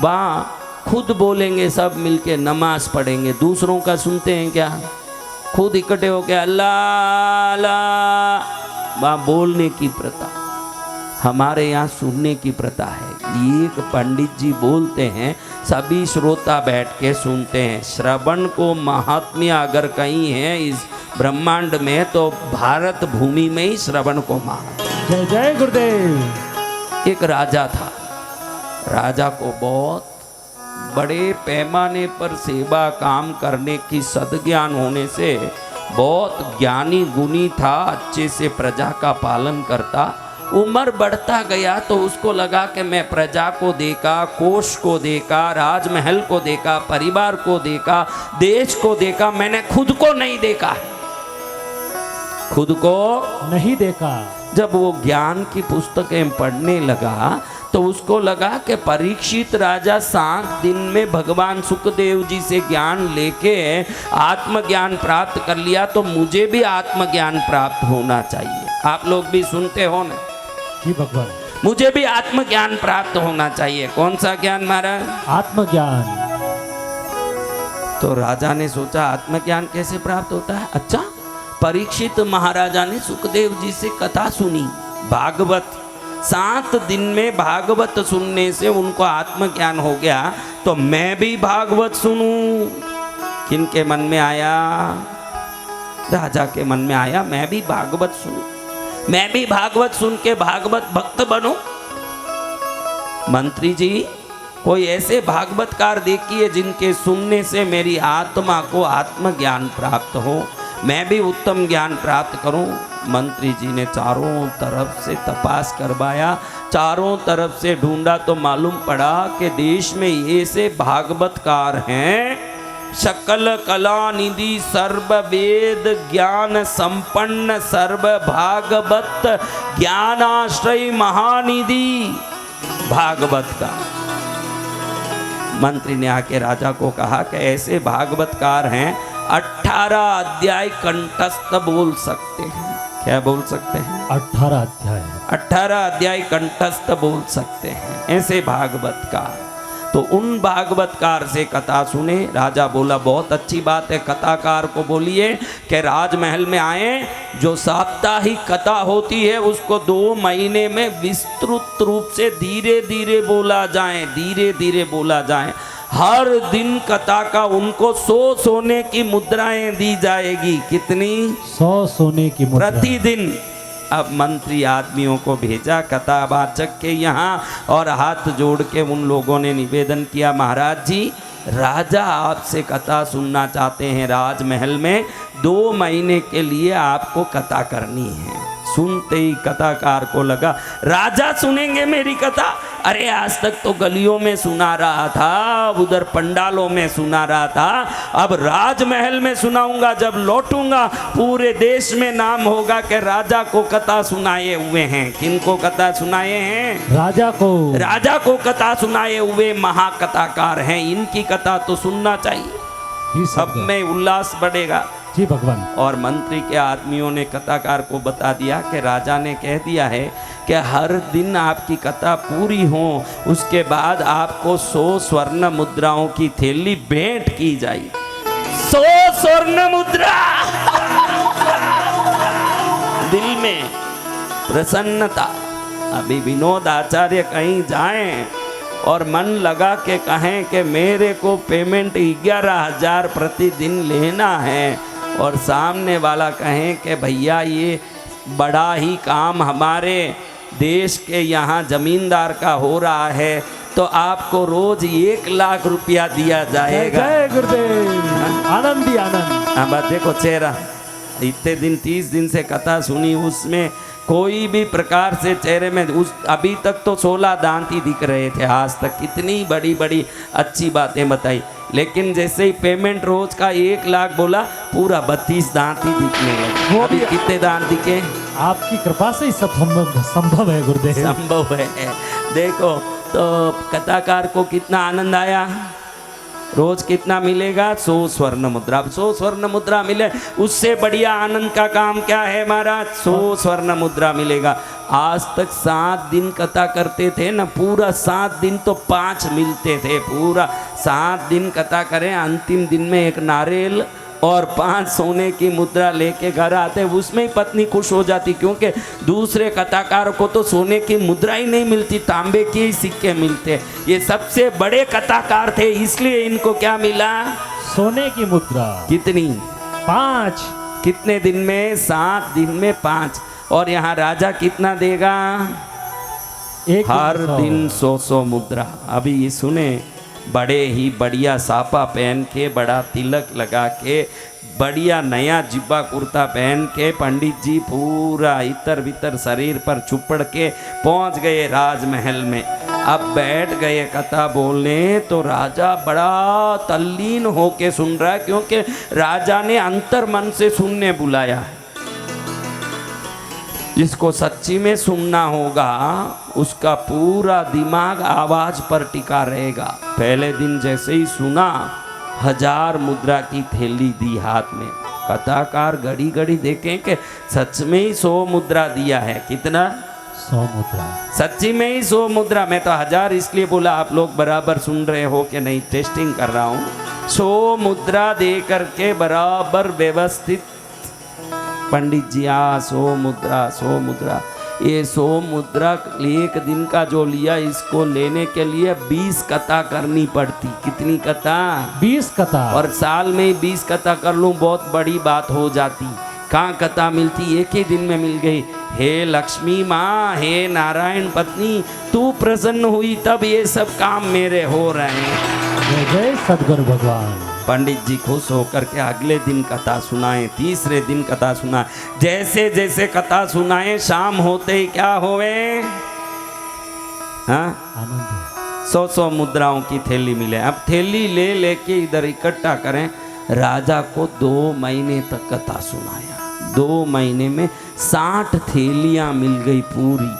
A: वहाँ खुद बोलेंगे, सब मिलके नमाज पढ़ेंगे, दूसरों का सुनते हैं क्या? खुद इकट्ठे होके अल्लाह अल्लाह, वहाँ बोलने की प्रथा। हमारे यहाँ सुनने की प्रथा है। एक पंडित जी बोलते हैं, सभी श्रोता बैठ के सुनते हैं। श्रवण को महात्म्य अगर कहीं है इस ब्रह्मांड में तो भारत भूमि में ही श्रवण को महात्म्य।
B: जय जय गुरुदेव।
A: एक राजा था। राजा को बहुत बड़े पैमाने पर सेवा काम करने की सद्ज्ञान होने से बहुत ज्ञानी गुणी था, अच्छे से प्रजा का पालन करता। उम्र बढ़ता गया तो उसको लगा कि मैं प्रजा को देखा, कोष को देखा, राजमहल को देखा, परिवार को देखा, देश को देखा, मैंने खुद को नहीं देखा। खुद को
B: नहीं देखा।
A: जब वो ज्ञान की पुस्तकें पढ़ने लगा तो उसको लगा कि परीक्षित राजा 7 दिन में भगवान सुखदेव जी से ज्ञान लेके आत्मज्ञान प्राप्त कर लिया, तो मुझे भी आत्मज्ञान प्राप्त होना चाहिए। आप लोग भी सुनते हो ना
B: जी भगवान,
A: मुझे भी आत्मज्ञान प्राप्त होना चाहिए। कौन सा ज्ञान महाराज?
B: आत्मज्ञान।
A: तो राजा ने सोचा आत्मज्ञान कैसे प्राप्त होता है? अच्छा, परीक्षित महाराजा ने सुखदेव जी से कथा सुनी, भागवत। 7 दिन में भागवत सुनने से उनको आत्मज्ञान हो गया, तो मैं भी भागवत सुनूं। किनके मन में आया? राजा के मन में आया, मैं भी भागवत सुनूं, मैं भी भागवत सुन के भागवत भक्त बनूं। मंत्री जी, कोई ऐसे भागवतकार देखिए जिनके सुनने से मेरी आत्मा को आत्मज्ञान प्राप्त हो, मैं भी उत्तम ज्ञान प्राप्त करूं। मंत्री जी ने चारों तरफ से तपास करवाया, चारों तरफ से ढूंढा तो मालूम पड़ा कि देश में ऐसे भागवतकार हैं, सकल कला निधि, सर्व वेद ज्ञान संपन्न, सर्व भागवत ज्ञानाश्रय महानिधि भागवत का। मंत्री ने आके राजा को कहा कि ऐसे भागवतकार हैं, 18 अध्याय कंठस्थ बोल सकते हैं। क्या बोल सकते हैं?
B: 18 अध्याय।
A: 18 अध्याय कंठस्थ बोल सकते हैं ऐसे भागवतकार। तो उन भागवतकार से कथा सुने। राजा बोला बहुत अच्छी बात है, कथाकार को बोलिए कि राजमहल में आए, जो साप्ताहिक कथा होती है उसको 2 महीने में विस्तृत रूप से धीरे धीरे बोला जाए, धीरे धीरे बोला जाए। हर दिन कथा का उनको 100 सोने की मुद्राएं दी जाएगी। कितनी?
B: 100 सोने की मुद्रा
A: प्रतिदिन। अब मंत्री आदमियों को भेजा कथावाचक के यहाँ, और हाथ जोड़ के उन लोगों ने निवेदन किया, महाराज जी, राजा आपसे कथा सुनना चाहते हैं राजमहल में, 2 महीने के लिए आपको कथा करनी है। सुनते ही कथाकार को लगा राजा सुनेंगे मेरी कथा? अरे आज तक तो गलियों में सुना रहा था, उधर पंडालों में सुना रहा था, अब राजमहल में सुनाऊंगा। जब लौटूंगा पूरे देश में नाम होगा कि राजा को कथा सुनाए हुए हैं। किनको कथा सुनाए हैं?
B: राजा को।
A: राजा को कथा सुनाए हुए महाकथाकार हैं, इनकी कथा तो सुनना चाहिए।
B: जी
A: सब
B: सदगुरु।
A: में उल्लास बढ़ेगा।
B: जी भगवान।
A: और मंत्री के आदमियों ने कथाकार को बता दिया कि राजा ने कह दिया है कि हर दिन आपकी कथा पूरी हो उसके बाद आपको 100 स्वर्ण मुद्राओं की थैली भेंट की जाएगी। 100 स्वर्ण मुद्रा। दिल में प्रसन्नता। अभी विनोद आचार्य कहीं जाएं और मन लगा के कहें कि मेरे को पेमेंट 11,000 प्रतिदिन लेना है और सामने वाला कहें कि भैया ये बड़ा ही काम हमारे देश के यहाँ जमींदार का हो रहा है तो आपको रोज 1 लाख रुपया दिया जाएगा।
B: जय गुरुदेव। आनंद ही आनंद।
A: अब देखो चेहरा, इतने दिन 30 दिन से कथा सुनी, उसमें कोई भी प्रकार से चेहरे में उस अभी तक तो 16 दांत ही दिख रहे थे आज तक, कितनी बड़ी बड़ी अच्छी बातें बताई, लेकिन जैसे ही पेमेंट रोज का 1 लाख बोला पूरा 32 दांत ही दिखने लगे।
B: वो
A: अभी
B: भी
A: कितने दांत दिखे?
B: आपकी कृपा से ही सब संभव है गुरुदेव।
A: संभव है। देखो तो कथाकार को कितना आनंद आया। रोज कितना मिलेगा? 100 स्वर्ण मुद्रा। अब 100 स्वर्ण मुद्रा मिले उससे बढ़िया आनंद का काम क्या है महाराज? 100 स्वर्ण मुद्रा मिलेगा। आज तक 7 दिन कथा करते थे ना, पूरा 7 दिन तो 5 मिलते थे। पूरा 7 दिन कथा करें, अंतिम दिन में 1 नारियल और 5 सोने की मुद्रा लेके घर आते, उसमें ही पत्नी खुश हो जाती, क्योंकि दूसरे कथाकार को तो सोने की मुद्रा ही नहीं मिलती, तांबे के ही सिक्के मिलते। ये सबसे बड़े कथाकार थे, इसलिए इनको क्या मिला? सोने की मुद्रा। कितनी? 5। कितने दिन में? 7 दिन में 5। और यहाँ राजा कितना देगा? हर दिन 100 मुद्रा। अभी ये सुने, बड़े ही बढ़िया सापा पहन के, बड़ा तिलक लगा के, बढ़िया नया जिब्बा कुर्ता पहन के पंडित जी पूरा इतर बितर शरीर पर चुपड़ के पहुंच गए राजमहल में। अब बैठ गए कथा बोलने, तो राजा बड़ा तल्लीन होके सुन रहा है, क्योंकि राजा ने अंतर मन से सुनने बुलाया है। जिसको सच्ची में सुनना होगा उसका पूरा दिमाग आवाज पर टिका रहेगा। पहले दिन जैसे ही सुना, 1000 मुद्रा की थैली दी हाथ में। कथाकार घड़ी घड़ी देखें कि सच में ही 100 मुद्रा दिया है। कितना?
B: 100 मुद्रा।
A: सच्ची में ही 100 मुद्रा। मैं तो 1000 इसलिए बोला, आप लोग बराबर सुन रहे हो कि नहीं, टेस्टिंग कर रहा हूँ। 100 मुद्रा दे करके बराबर व्यवस्थित पंडित जी 100 मुद्रा, 100 मुद्रा। ये 100 मुद्रा 1 दिन का जो लिया, इसको लेने के लिए 20 कथा करनी पड़ती। कितनी कथा? 20 कथा। और साल में 20 कथा कर लूँ बहुत बड़ी बात हो जाती। कहाँ कथा मिलती? 1 ही दिन में मिल गई। हे लक्ष्मी माँ, हे नारायण पत्नी, तू प्रसन्न हुई तब ये सब काम मेरे हो रहे हैं।
B: जय जय सदगुरु भगवान।
A: पंडित जी खुश होकर के अगले दिन कथा सुनाए, तीसरे दिन कथा सुनाए। जैसे जैसे कथा सुनाए, शाम होते ही क्या होवे? हाँ,
B: आनंद।
A: 100 मुद्राओं की थैली मिले। अब थैली ले लेके इधर इकट्ठा करें। राजा को 2 महीने तक कथा सुनाया। 2 महीने में 60 थैलियां मिल गई पूरी।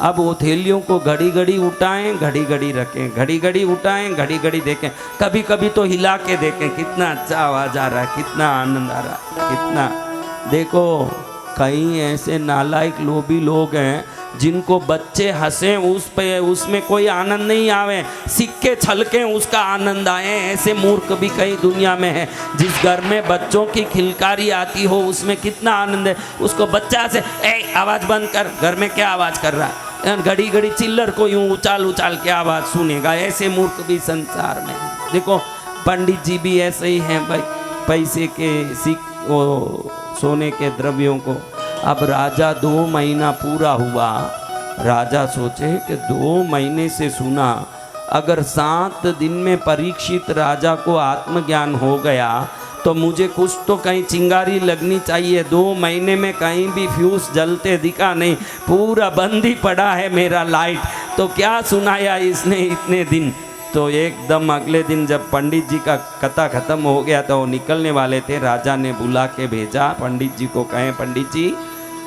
A: अब वो थैलियों को घड़ी घड़ी उठाएं, घड़ी घड़ी रखें, घड़ी घड़ी उठाएं, घड़ी घड़ी देखें, कभी कभी तो हिला के देखें कितना अच्छा आवाज आ रहा है, कितना आनंद आ रहा है, कितना। देखो कई ऐसे नालायक लोभी लोग हैं जिनको बच्चे हंसे उस पे, उसमें कोई आनंद नहीं आवे, सिक्के छलके उसका आनंद आए। ऐसे मूर्ख भी कई दुनिया में है। जिस घर में बच्चों की खिलकारी आती हो उसमें कितना आनंद है। उसको बच्चा से आवाज बंद कर, घर में क्या आवाज कर रहा है, घड़ी घड़ी चिल्लर को यूं उचाल उचाल के आवाज सुनेगा। ऐसे मूर्ख भी संसार में। देखो पंडित जी भी ऐसे ही हैं भाई, पैसे के सोने के द्रव्यों को। अब राजा 2 महीना पूरा हुआ। राजा सोचे कि 2 महीने से सुना, अगर 7 दिन में परीक्षित राजा को आत्मज्ञान हो गया तो मुझे कुछ तो कहीं चिंगारी लगनी चाहिए। 2 महीने में कहीं भी फ्यूज जलते दिखा नहीं, पूरा बंद ही पड़ा है मेरा लाइट। तो क्या सुनाया इसने इतने दिन? तो एकदम अगले दिन जब पंडित जी का कथा खत्म हो गया तो वो निकलने वाले थे, राजा ने बुला के भेजा पंडित जी को। कहें पंडित जी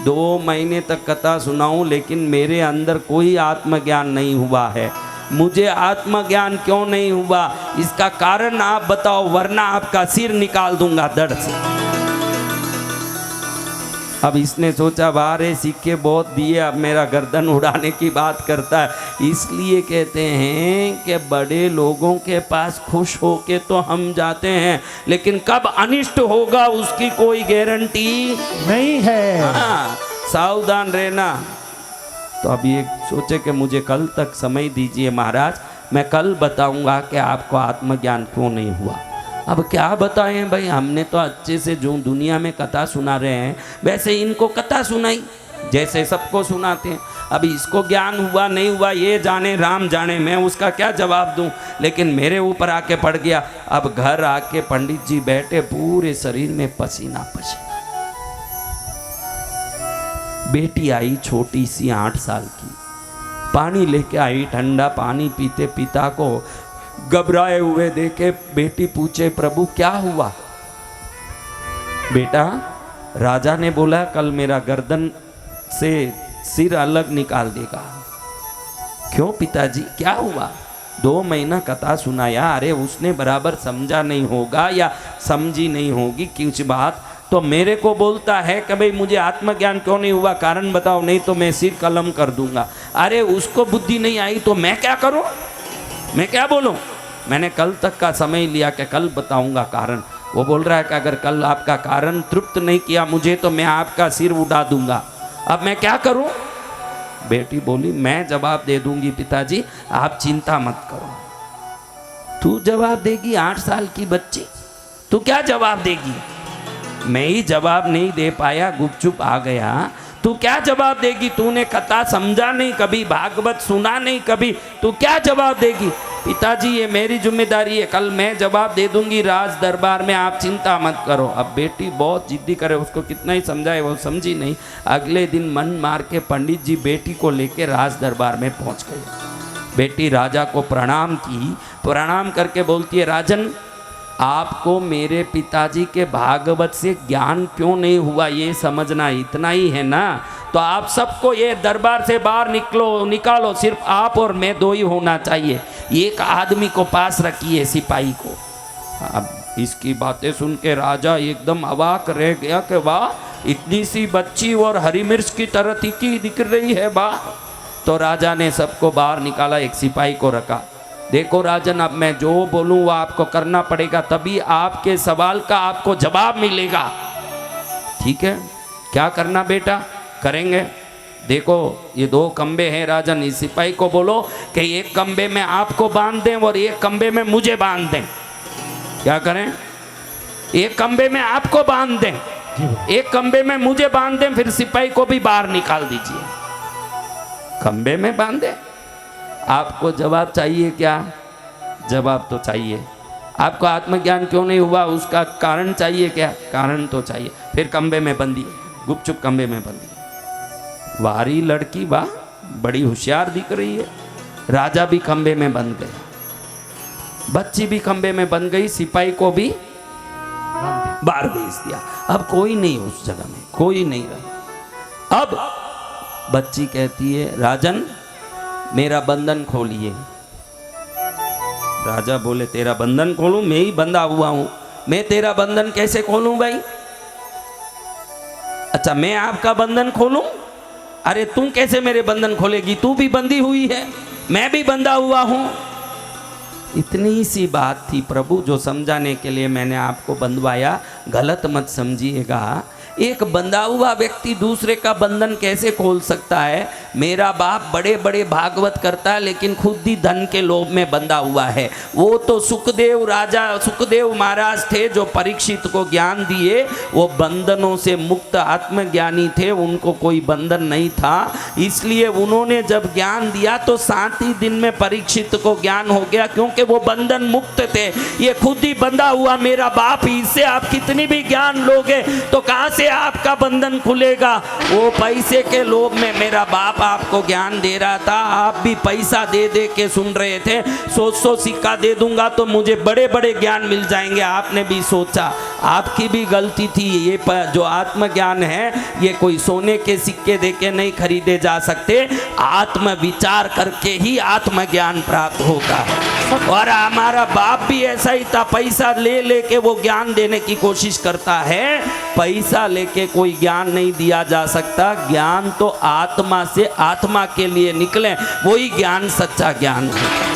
A: 2 महीने तक कथा सुनाऊं लेकिन मेरे अंदर कोई आत्मज्ञान नहीं हुआ है। मुझे आत्मज्ञान क्यों नहीं हुआ, इसका कारण आप बताओ, वरना आपका सिर निकाल दूंगा धड़ से। अब इसने सोचा बारे सिक्के बहुत दिए, अब मेरा गर्दन उड़ाने की बात करता है। इसलिए कहते हैं कि बड़े लोगों के पास खुश होके तो हम जाते हैं, लेकिन कब अनिष्ट होगा उसकी कोई गारंटी
B: नहीं है।
A: हाँ, सावधान रहना। तो अब ये सोचे कि मुझे कल तक समय दीजिए महाराज, मैं कल बताऊंगा कि आपको आत्मज्ञान क्यों नहीं हुआ। अब क्या बताएं भाई, हमने तो अच्छे से जो दुनिया में कथा सुना रहे हैं वैसे इनको कथा सुनाई, जैसे सबको सुनाते हैं। अब इसको ज्ञान हुआ नहीं हुआ ये जाने राम जाने, मैं उसका क्या जवाब दूं, लेकिन मेरे ऊपर आके पड़ गया। अब घर आके पंडित जी बैठे, पूरे शरीर में पसीना पसीना। बेटी आई छोटी सी 8 साल की, पानी लेके आई, ठंडा पानी पीते पिता को घबराए हुए देखे बेटी पूछे प्रभु क्या हुआ। बेटा, राजा ने बोला कल मेरा गर्दन से सिर अलग निकाल देगा। क्यों पिताजी क्या हुआ? 2 महीना कथा सुनाया, अरे उसने बराबर समझा नहीं होगा या समझी नहीं होगी कुछ बात, तो मेरे को बोलता है कि भाई मुझे आत्मज्ञान क्यों नहीं हुआ, कारण बताओ, नहीं तो मैं सिर कलम कर दूंगा। अरे उसको बुद्धि नहीं आई तो मैं क्या करूं, मैं क्या बोलूं? मैंने कल तक का समय लिया कि कल बताऊंगा कारण। वो बोल रहा है कि अगर कल आपका कारण तृप्त नहीं किया मुझे तो मैं आपका सिर उड़ा दूंगा। अब मैं क्या करूं? बेटी बोली मैं जवाब दे दूंगी पिताजी, आप चिंता मत करो। तू जवाब देगी? 8 साल की बच्ची, तू क्या जवाब देगी? मैं ही जवाब नहीं दे पाया, गुपचुप आ गया। तू क्या जवाब देगी? तूने कथा समझा नहीं कभी, भागवत सुना नहीं कभी, तू क्या जवाब देगी? पिताजी ये मेरी जिम्मेदारी है, कल मैं जवाब दे दूंगी राज दरबार में, आप चिंता मत करो। अब बेटी बहुत जिद्दी करे, उसको कितना ही समझाए वो समझी नहीं। अगले दिन मन मार के पंडित जी बेटी को लेके राज दरबार में पहुंच गए। बेटी राजा को प्रणाम की, प्रणाम करके बोलती है राजन, आपको मेरे पिताजी के भागवत से ज्ञान क्यों नहीं हुआ ये समझना, इतना ही है ना? तो आप सबको ये दरबार से बाहर निकालो, सिर्फ आप और मैं 2 ही होना चाहिए। एक आदमी को पास रखिए, सिपाही को। अब इसकी बातें सुन के राजा एकदम अवाक रह गया कि वाह, इतनी सी बच्ची और हरी मिर्च की तरह तीखी दिख रही है वाह। तो राजा ने सबको बाहर निकाला, एक सिपाही को रखा। देखो राजन, अब मैं जो बोलूं वो आपको करना पड़ेगा, तभी आपके सवाल का आपको जवाब मिलेगा। ठीक है, क्या करना बेटा? करेंगे। देखो ये 2 खंबे हैं राजन, इस सिपाही को बोलो कि एक खंबे में आपको बांध दें और एक खंबे में मुझे बांध दें। क्या करें? एक खंबे में आपको बांध दें, एक खंबे में मुझे बांध दें, फिर सिपाही को भी बाहर निकाल दीजिए। खंबे में बांधे? आपको जवाब चाहिए क्या? जवाब तो चाहिए। आपको आत्मज्ञान क्यों नहीं हुआ उसका कारण चाहिए क्या? कारण तो चाहिए। फिर खंबे में बंदी, गुपचुप खंबे में बंदी। वारी लड़की वाह, बड़ी होशियार दिख रही है। राजा भी खंबे में बंद गया, बच्ची भी खंबे में बंद गई, सिपाही को भी बाहर भेज दिया। अब कोई नहीं उस जगह में, कोई नहीं रहा। अब बच्ची कहती है राजन मेरा बंधन खोलिए। राजा बोले तेरा बंधन खोलूं? मैं ही बंधा हुआ हूं, मैं तेरा बंधन कैसे खोलूं भाई? अच्छा मैं आपका बंधन खोलूं? अरे तू कैसे मेरे बंधन खोलेगी? तू भी बंधी हुई है, मैं भी बंधा हुआ हूं। इतनी सी बात थी प्रभु जो समझाने के लिए मैंने आपको बंधवाया, गलत मत समझिएगा। एक बंधा हुआ व्यक्ति दूसरे का बंधन कैसे खोल सकता है? मेरा बाप बड़े बड़े भागवत करता है लेकिन खुद ही धन के लोभ में बंधा हुआ है। वो तो सुखदेव राजा, सुखदेव महाराज थे जो परीक्षित को ज्ञान दिए, वो बंधनों से मुक्त आत्मज्ञानी थे, उनको कोई बंधन नहीं था। इसलिए उन्होंने जब ज्ञान दिया तो 7 ही दिन में परीक्षित को ज्ञान हो गया, क्योंकि वो बंधन मुक्त थे। ये खुद ही बंधा हुआ मेरा बाप ही, इससे आप कितनी भी ज्ञान लोगे तो कहाँ से आपका बंधन खुलेगा? वो पैसे के लोभ में मेरा बाप आपको ज्ञान दे रहा था, आप भी पैसा दे दे के सुन रहे थे। 100 सिक्का दे दूंगा तो मुझे बड़े बड़े ज्ञान मिल जाएंगे, आपने भी सोचा। आपकी भी गलती थी। ये जो आत्मज्ञान है ये कोई सोने के सिक्के देके नहीं खरीदे जा सकते, आत्म विचार करके ही आत्मज्ञान प्राप्त होता है। और हमारा बाप भी ऐसा ही था, पैसा ले लेके वो ज्ञान देने की कोशिश करता है। पैसा लेके कोई ज्ञान नहीं दिया जा सकता, ज्ञान तो आत्मा से आत्मा के लिए निकले, वही ज्ञान सच्चा ज्ञान है।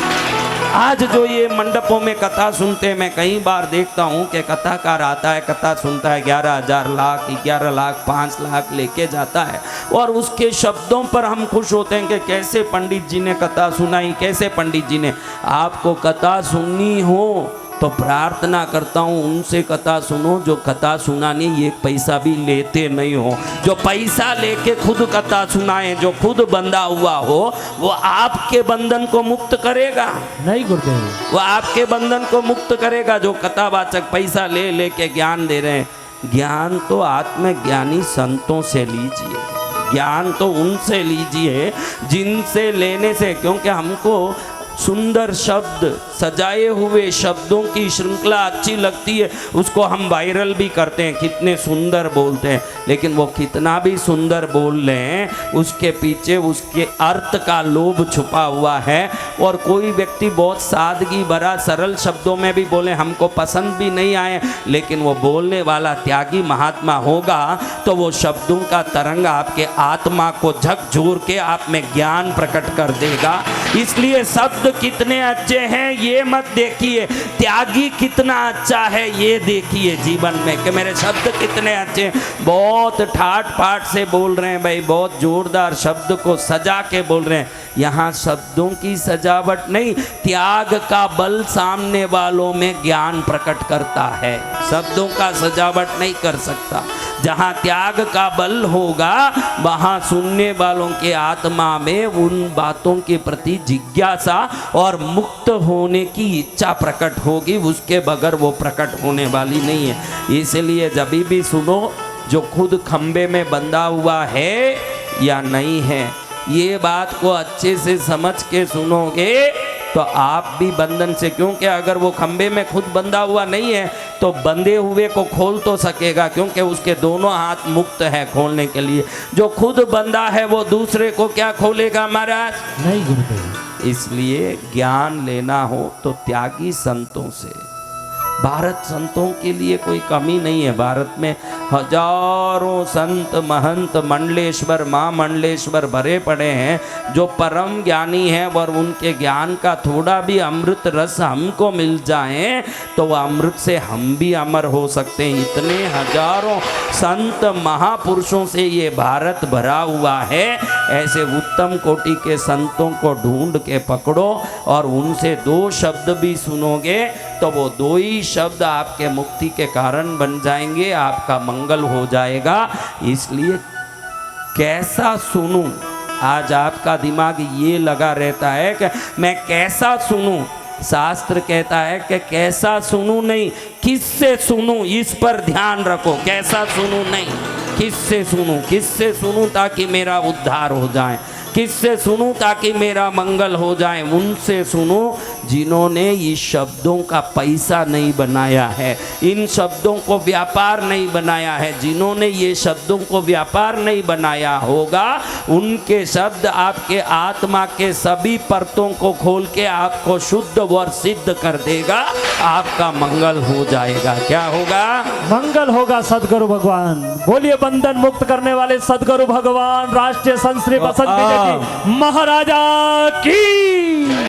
A: आज जो ये मंडपों में कथा सुनते हैं, मैं कई बार देखता हूँ कि कथाकार आता है, कथा सुनता है, 11,000 लाख 11 लाख 5 लाख लेके जाता है, और उसके शब्दों पर हम खुश होते हैं कि कैसे पंडित जी ने कथा सुनाई, कैसे पंडित जी ने। आपको कथा सुननी हो तो प्रार्थना करता हूँ उनसे कथा सुनो जो कथा सुनाने एक पैसा भी लेते नहीं हो, जो पैसा लेके खुद कथा सुनाए, जो खुद बंधा हुआ हो, वो आपके बंधन को मुक्त करेगा
B: नहीं गुरुदेव,
A: वो आपके बंधन को मुक्त करेगा। जो कथावाचक पैसा ले लेके ज्ञान दे रहे हैं, ज्ञान तो आत्मज्ञानी संतों से लीजिए, ज्ञान तो उनसे लीजिए जिनसे लेने से, क्योंकि हमको सुंदर शब्द, सजाए हुए शब्दों की श्रृंखला अच्छी लगती है, उसको हम वायरल भी करते हैं, कितने सुंदर बोलते हैं, लेकिन वो कितना भी सुंदर बोल लें उसके पीछे उसके अर्थ का लोभ छुपा हुआ है। और कोई व्यक्ति बहुत सादगी भरा सरल शब्दों में भी बोले, हमको पसंद भी नहीं आए, लेकिन वो बोलने वाला त्यागी महात्मा होगा तो वो शब्दों का तरंग आपके आत्मा को झकझोर के आप में ज्ञान प्रकट कर देगा। इसलिए शब्द कितने अच्छे हैं ये मत देखिए, त्यागी कितना अच्छा है ये देखिए जीवन में कि मेरे शब्द कितने अच्छे हैं। बहुत ठाट पाट से बोल रहे हैं भाई, बहुत जोरदार शब्द को सजा के बोल रहे हैं। यहाँ शब्दों की सजावट नहीं, त्याग का बल सामने वालों में ज्ञान प्रकट करता है, शब्दों का सजावट नहीं कर सकता। जहाँ त्याग का बल होगा वहाँ सुनने वालों के आत्मा में उन बातों के प्रति जिज्ञासा और मुक्त होने की इच्छा प्रकट होगी, उसके बगैर वो प्रकट होने वाली नहीं है। इसलिए जब भी सुनो, जो खुद खंबे में बंधा हुआ है या नहीं है, ये बात को अच्छे से समझ के सुनोगे तो आप भी बंधन से, क्योंकि अगर वो खंबे में खुद बंधा हुआ नहीं है तो बंधे हुए को खोल तो सकेगा, क्योंकि उसके दोनों हाथ मुक्त है खोलने के लिए। जो खुद बंधा है वो दूसरे को क्या खोलेगा महाराज?
B: नहीं गुरुदेव।
A: इसलिए ज्ञान लेना हो तो त्यागी संतों से। भारत संतों के लिए कोई कमी नहीं है, भारत में हजारों संत महंत मंडलेश्वर महामंडलेश्वर भरे पड़े हैं जो परम ज्ञानी हैं, और उनके ज्ञान का थोड़ा भी अमृत रस हमको मिल जाए तो वह अमृत से हम भी अमर हो सकते हैं। इतने हजारों संत महापुरुषों से ये भारत भरा हुआ है। ऐसे उत्तम कोटि के संतों को ढूंढ के पकड़ो और उनसे दो शब्द भी सुनोगे तो वो दो ही शब्द आपके मुक्ति के कारण बन जाएंगे, आपका मंगल हो जाएगा। इसलिए कैसा सुनूं, आज आपका दिमाग ये लगा रहता है कि मैं कैसा सुनूं। शास्त्र कहता है कि कैसा सुनूं नहीं, किससे सुनूं, इस पर ध्यान रखो। कैसा सुनूं नहीं, किससे सुनूं, किससे सुनूं ताकि मेरा उद्धार हो जाए, किससे सुनूं ताकि मेरा मंगल हो जाए। उनसे सुनो जिन्होंने इस शब्दों का पैसा नहीं बनाया है, इन शब्दों को व्यापार नहीं बनाया है। जिन्होंने ये शब्दों को व्यापार नहीं बनाया होगा, उनके शब्द आपके आत्मा के सभी परतों को खोल के आपको शुद्ध और सिद्ध कर देगा, आपका मंगल हो जाएगा। क्या होगा?
B: मंगल होगा सदगुरु भगवान। बोलिए बंधन मुक्त करने वाले सदगुरु भगवान राष्ट्रीय संत श्री बसंत विजय जी महाराजा की।